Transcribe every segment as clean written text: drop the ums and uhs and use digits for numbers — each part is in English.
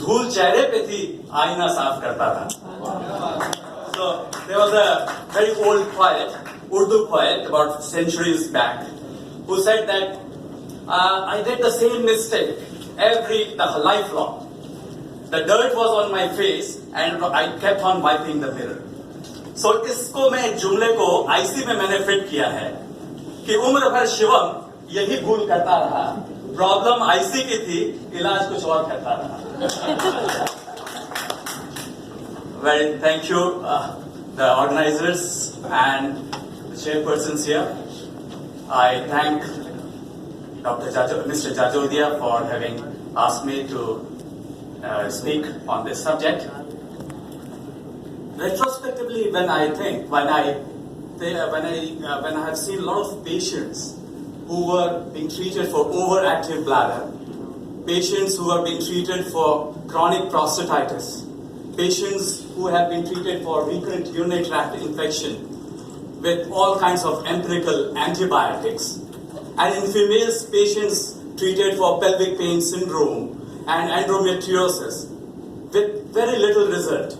धूल चेहरे पे थी, आईना साफ करता था. So there was a very old poet, Urdu poet, about centuries back, who said that I did the same mistake the lifelong. The dirt was on my face and I kept on wiping the mirror. So इसको मैं जुमले को IC में मैंने fit किया है कि उम्र भर शिवम यही भूल करता रहा. प्रॉब्लम IC की थी, इलाज कुछ और करता रहा. Well, thank you, the organizers and the chairpersons here. I thank Mr. Jajodia for having asked me to speak on this subject. Retrospectively, when I have seen a lot of patients who were being treated for overactive bladder, patients who are being treated for chronic prostatitis, patients who have been treated for recurrent urinary tract infection with all kinds of empirical antibiotics, and in females, patients treated for pelvic pain syndrome and endometriosis with very little result.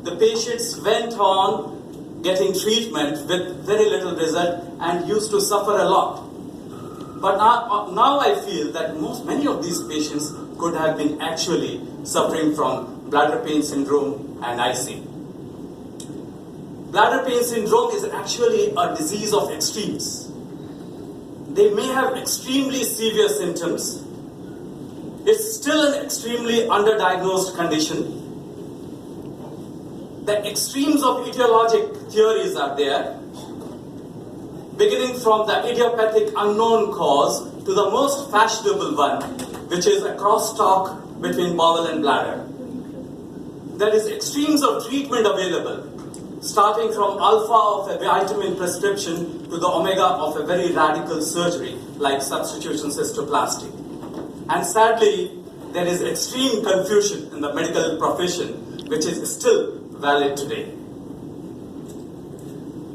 The patients went on getting treatment with very little result and used to suffer a lot. But now I feel that many of these patients could have been actually suffering from bladder pain syndrome and IC. Bladder pain syndrome is actually a disease of extremes. They may have extremely severe symptoms. It's still an extremely underdiagnosed condition. The extremes of etiologic theories are there, beginning from the idiopathic unknown cause to the most fashionable one, which is a crosstalk between bowel and bladder. There is extremes of treatment available, starting from alpha of a vitamin prescription to the omega of a very radical surgery like substitution cystoplasty. And sadly, there is extreme confusion in the medical profession, which is still valid today.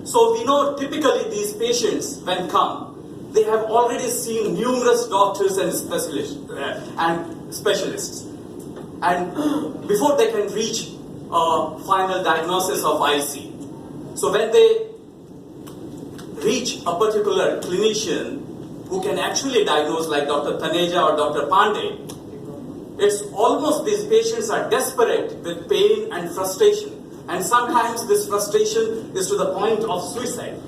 So we know typically these patients, when come, they have already seen numerous doctors and specialists. And before they can reach a final diagnosis of IC. So when they reach a particular clinician who can actually diagnose, like Dr. Taneja or Dr. Pandey, it's almost these patients are desperate with pain and frustration. And sometimes this frustration is to the point of suicide.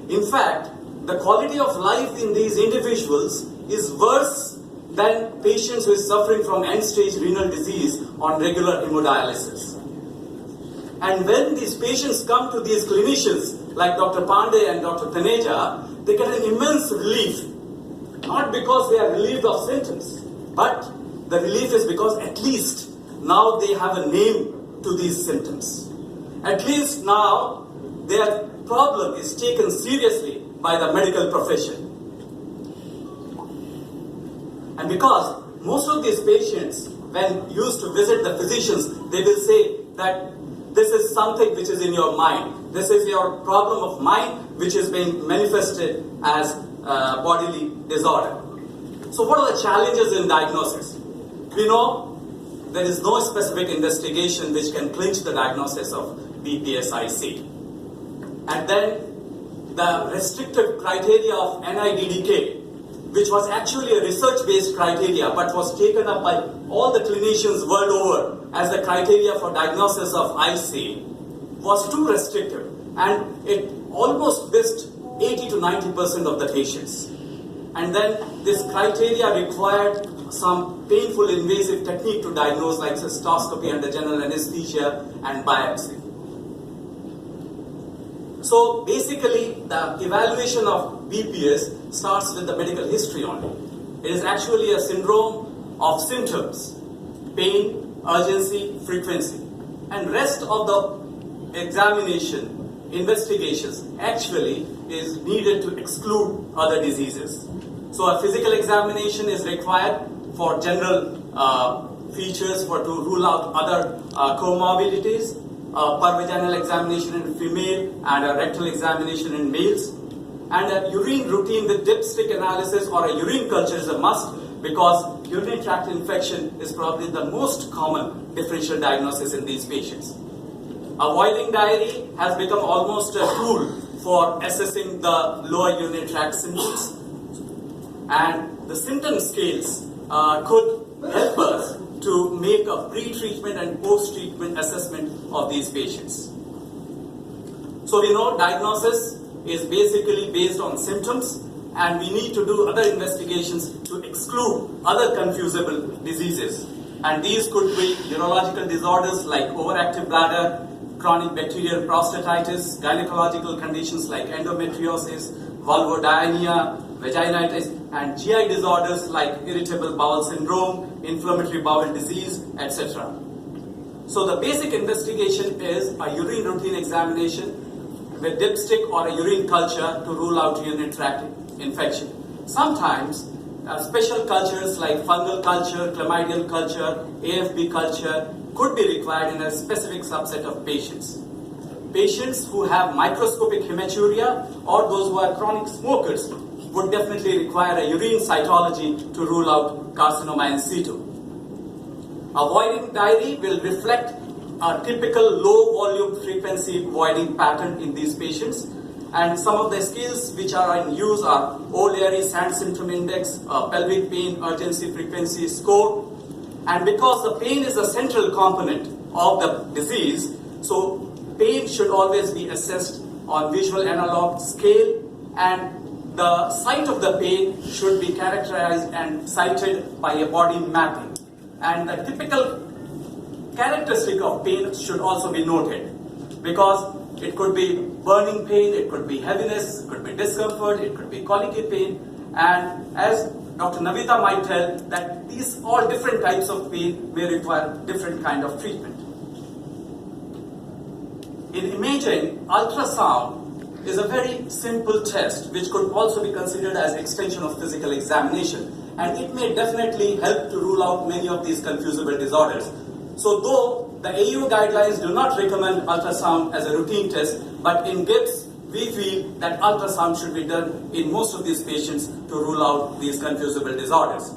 In fact, the quality of life in these individuals is worse than patients who is suffering from end-stage renal disease on regular hemodialysis. And when these patients come to these clinicians, like Dr. Pandey and Dr. Taneja, they get an immense relief. Not because they are relieved of symptoms, but the relief is because at least now they have a name to these symptoms. At least now their problem is taken seriously by the medical profession. And because most of these patients, when used to visit the physicians, they will say that this is something which is in your mind. This is your problem of mind which is being manifested as bodily disorder. So what are the challenges in diagnosis? We know there is no specific investigation which can clinch the diagnosis of BPSIC. And then the restrictive criteria of NIDDK, which was actually a research-based criteria but was taken up by all the clinicians world over as the criteria for diagnosis of IC, was too restrictive, and it almost missed 80 to 90% of the patients. And then this criteria required some painful invasive technique to diagnose, like cystoscopy under general anesthesia and biopsy. So basically, the evaluation of BPS starts with the medical history only. It is actually a syndrome of symptoms, pain, urgency, frequency, and rest of the examination, investigations actually is needed to exclude other diseases. So a physical examination is required for general features to rule out other comorbidities, pervaginal examination in female and a rectal examination in males. And a urine routine with dipstick analysis or a urine culture is a must, because urinary tract infection is probably the most common differential diagnosis in these patients. Avoiding diarrhea has become almost a tool for assessing the lower urinary tract symptoms, and the symptom scales could help us to make a pre-treatment and post-treatment assessment of these patients. So we know diagnosis is basically based on symptoms, and we need to do other investigations to exclude other confusable diseases. And these could be urological disorders like overactive bladder, chronic bacterial prostatitis, gynecological conditions like endometriosis, vulvodynia, vaginitis, and GI disorders like irritable bowel syndrome, inflammatory bowel disease, etc. So the basic investigation is a urine routine examination with dipstick or a urine culture to rule out urinary tract infection. Sometimes special cultures like fungal culture, chlamydial culture, AFB culture could be required in a specific subset of patients. Patients who have microscopic hematuria or those who are chronic smokers would definitely require a urine cytology to rule out carcinoma in situ. Avoiding diarrhea will reflect a typical low volume frequency voiding pattern in these patients, and some of the scales which are in use are O'Leary Sand Symptom Index, pelvic pain urgency frequency score, and because the pain is a central component of the disease, so pain should always be assessed on visual analog scale, and the site of the pain should be characterized and cited by a body mapping, and the typical characteristic of pain should also be noted, because it could be burning pain, it could be heaviness, it could be discomfort, it could be colicky pain, and as Dr. Navita might tell, that these all different types of pain may require different kind of treatment. In imaging, ultrasound is a very simple test which could also be considered as extension of physical examination, and it may definitely help to rule out many of these confusable disorders. So though the AU guidelines do not recommend ultrasound as a routine test, but in GIPS we feel that ultrasound should be done in most of these patients to rule out these confusable disorders.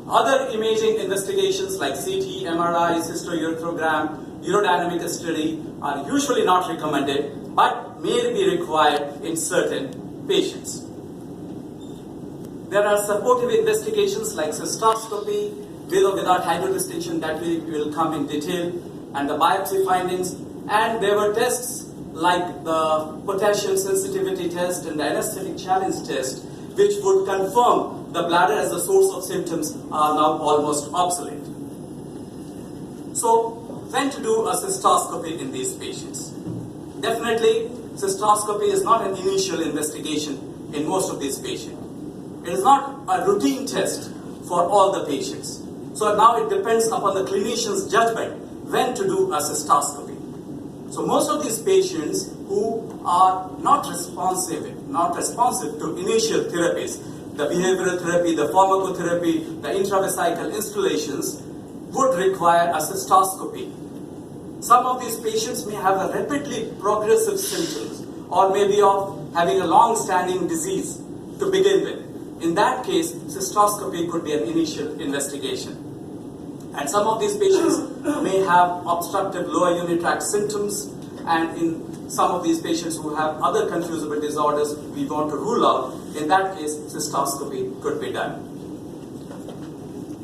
Other imaging investigations like CT, MRI, cystourethrogram, urodynamic study are usually not recommended but may be required in certain patients. There are supportive investigations like cystoscopy, with or without hydrodistinction, that we will come in detail, and the biopsy findings, and there were tests like the potassium sensitivity test and the anesthetic challenge test, which would confirm the bladder as the source of symptoms are now almost obsolete. So, when to do a cystoscopy in these patients? Definitely, cystoscopy is not an initial investigation in most of these patients. It is not a routine test for all the patients. So now it depends upon the clinician's judgment when to do a cystoscopy. So most of these patients who are not responsive to initial therapies, the behavioral therapy, the pharmacotherapy, the intravesical installations, would require a cystoscopy. Some of these patients may have a rapidly progressive symptoms or maybe of having a long-standing disease to begin with. In that case, cystoscopy could be an initial investigation. And some of these patients may have obstructive lower urinary tract symptoms, and in some of these patients who have other confusable disorders we want to rule out, in that case, cystoscopy could be done.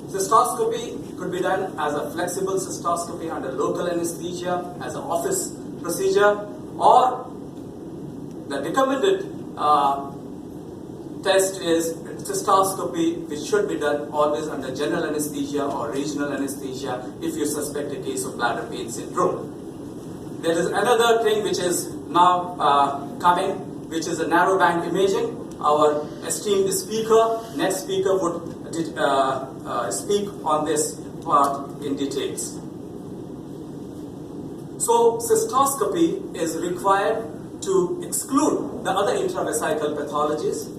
Cystoscopy could be done as a flexible cystoscopy under local anesthesia, as an office procedure, or the recommended test is cystoscopy, which should be done always under general anesthesia or regional anesthesia if you suspect a case of bladder pain syndrome. There is another thing which is now coming, which is a narrowband imaging. Our esteemed speaker, next speaker, would speak on this part in details. So cystoscopy is required to exclude the other intravesical pathologies.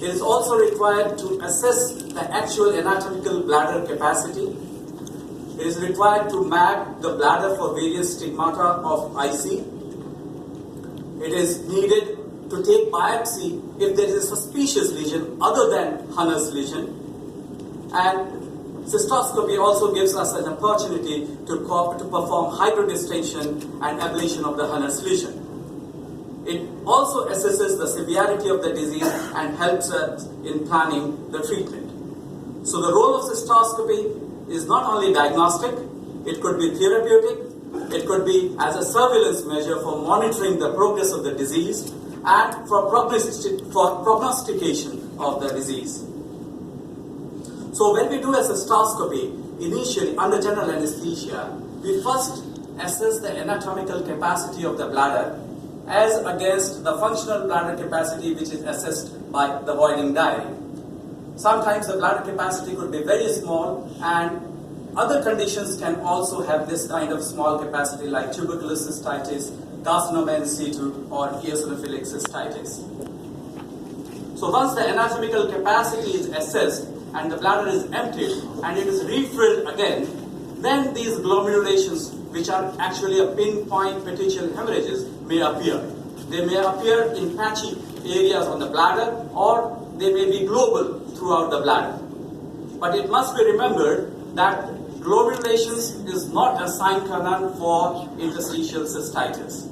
It is also required to assess the actual anatomical bladder capacity. It is required to map the bladder for various stigmata of IC. It is needed to take biopsy if there is a suspicious lesion other than Hunner's lesion. And cystoscopy also gives us an opportunity to perform hydrodistension and ablation of the Hunner's lesion. It also assesses the severity of the disease and helps us in planning the treatment. So the role of cystoscopy is not only diagnostic, it could be therapeutic, it could be as a surveillance measure for monitoring the progress of the disease and for prognostication of the disease. So when we do a cystoscopy, initially under general anesthesia, we first assess the anatomical capacity of the bladder as against the functional bladder capacity which is assessed by the Voiding diary. Sometimes the bladder capacity could be very small, and other conditions can also have this kind of small capacity like tubercular cystitis, carcinoma in situ, or eosinophilic cystitis. So once the anatomical capacity is assessed and the bladder is emptied and it is refilled again, then these glomerations, which are actually a pinpoint petechial hemorrhages, may appear. They may appear in patchy areas on the bladder, or they may be global throughout the bladder. But it must be remembered that glomerations is not a sine qua non for interstitial cystitis.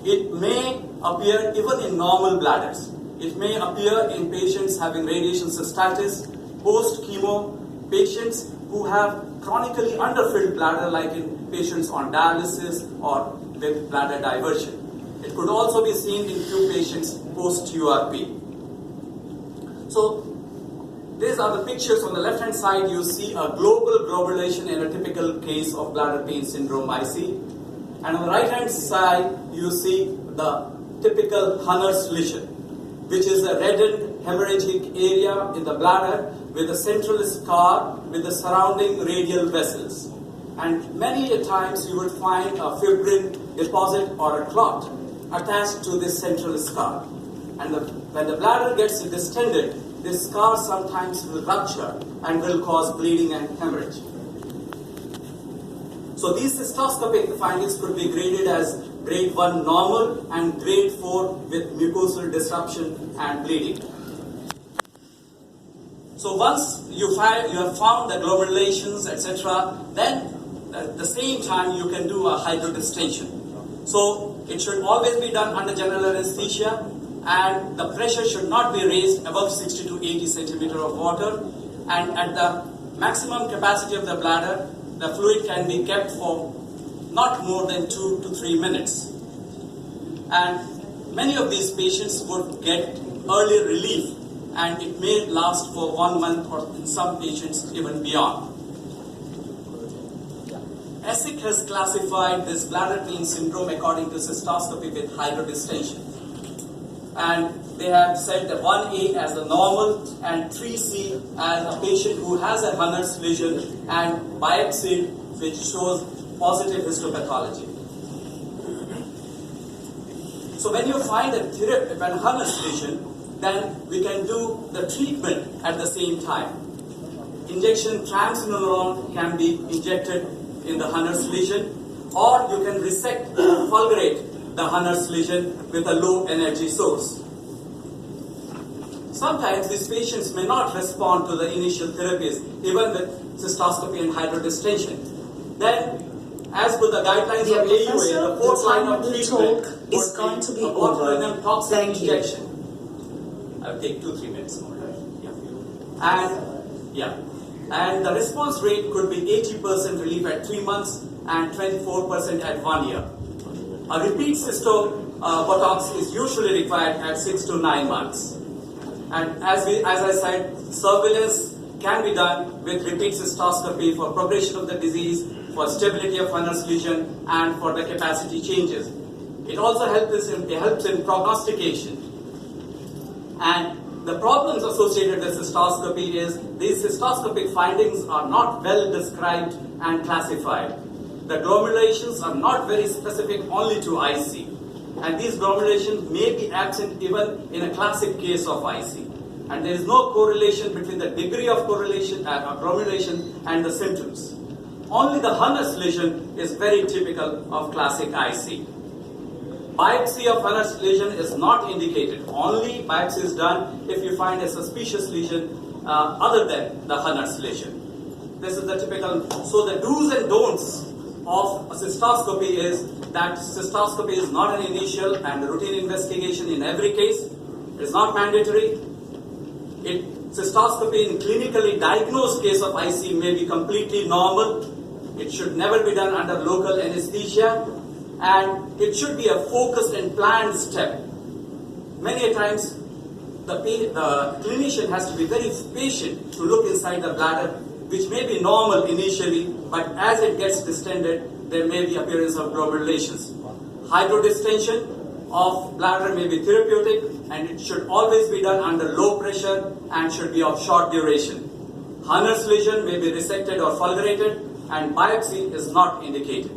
It may appear even in normal bladders. It may appear in patients having radiation cystitis, post-chemo, patients who have chronically underfilled bladder, like in patients on dialysis or with bladder diversion. It could also be seen in few patients post-URP. So these are the pictures. On the left-hand side, you see a global globulation in a typical case of bladder pain syndrome IC. And on the right-hand side, you see the typical Hunner's lesion, which is a reddened hemorrhagic area in the bladder with a central scar with the surrounding radial vessels. And many a times you would find a fibrin deposit or a clot attached to this central scar. And when the bladder gets distended, this scar sometimes will rupture and will cause bleeding and hemorrhage. So these cystoscopic findings could be graded as grade 1 normal and grade 4 with mucosal disruption and bleeding. So once you have found the glomerations, etc., then at the same time you can do a hydrodistension. So it should always be done under general anesthesia, and the pressure should not be raised above 60 to 80 centimeter of water, and at the maximum capacity of the bladder, the fluid can be kept for not more than 2 to 3 minutes. And many of these patients would get early relief, and it may last for 1 month or in some patients even beyond. ESIC has classified this bladder pain syndrome according to cystoscopy with hydrodistension. And they have said that 1A as a normal and 3C as a patient who has a Hunner's lesion and biopsy which shows positive histopathology. So when you find a Hunner's lesion, then we can do the treatment at the same time. Injection triamcinolone can be injected in the Hunner's lesion, or you can resect or fulgurate the Hunner's lesion with a low energy source. Sometimes these patients may not respond to the initial therapies, even with cystoscopy and hydrodistension. Then, as per the guidelines of AUA, the fourth line of treatment is going to be a botulinum toxin Thank injection. I'll take 2-3 minutes more. And the response rate could be 80% relief at 3 months and 24% at 1 year. A repeat Botox is usually required at 6 to 9 months. And as I said, surveillance can be done with repeat cystoscopy for progression of the disease, for stability of Hunner's lesion, and for the capacity changes. It also helps in prognostication. And the problems associated with cystoscopy is these cystoscopic findings are not well described and classified. The glomerations are not very specific only to IC, and these glomerations may be absent even in a classic case of IC. And there is no correlation between the degree of glomulation and the symptoms. Only the Hunner's lesion is very typical of classic IC. Biopsy of Hunner's lesion is not indicated. Only biopsy is done if you find a suspicious lesion other than the Hunner's lesion. This is the typical, so the do's and don'ts of a cystoscopy is that cystoscopy is not an initial and routine investigation in every case. It is not mandatory. Cystoscopy in clinically diagnosed case of IC may be completely normal. It should never be done under local anesthesia, and it should be a focused and planned step. Many a times, the clinician has to be very patient to look inside the bladder, which may be normal initially, but as it gets distended, there may be appearance of globulations. Hydrodistension of bladder may be therapeutic, and it should always be done under low pressure and should be of short duration. Hunner's lesion may be resected or fulgurated, and biopsy is not indicated.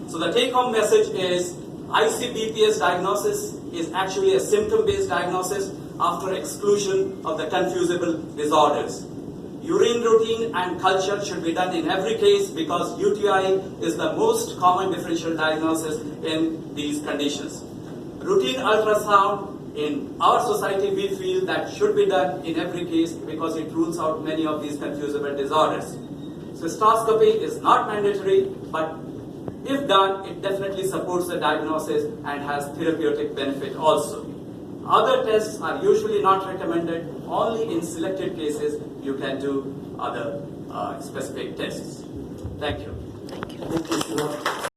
So the take-home message is IC-BPS diagnosis is actually a symptom-based diagnosis after exclusion of the confusable disorders. Urine routine and culture should be done in every case because UTI is the most common differential diagnosis in these conditions. Routine ultrasound, in our society we feel that should be done in every case because it rules out many of these confusable disorders. Cystoscopy is not mandatory, but if done, it definitely supports the diagnosis and has therapeutic benefit also. Other tests are usually not recommended. Only in selected cases you can do other specific tests. Thank you. Thank you.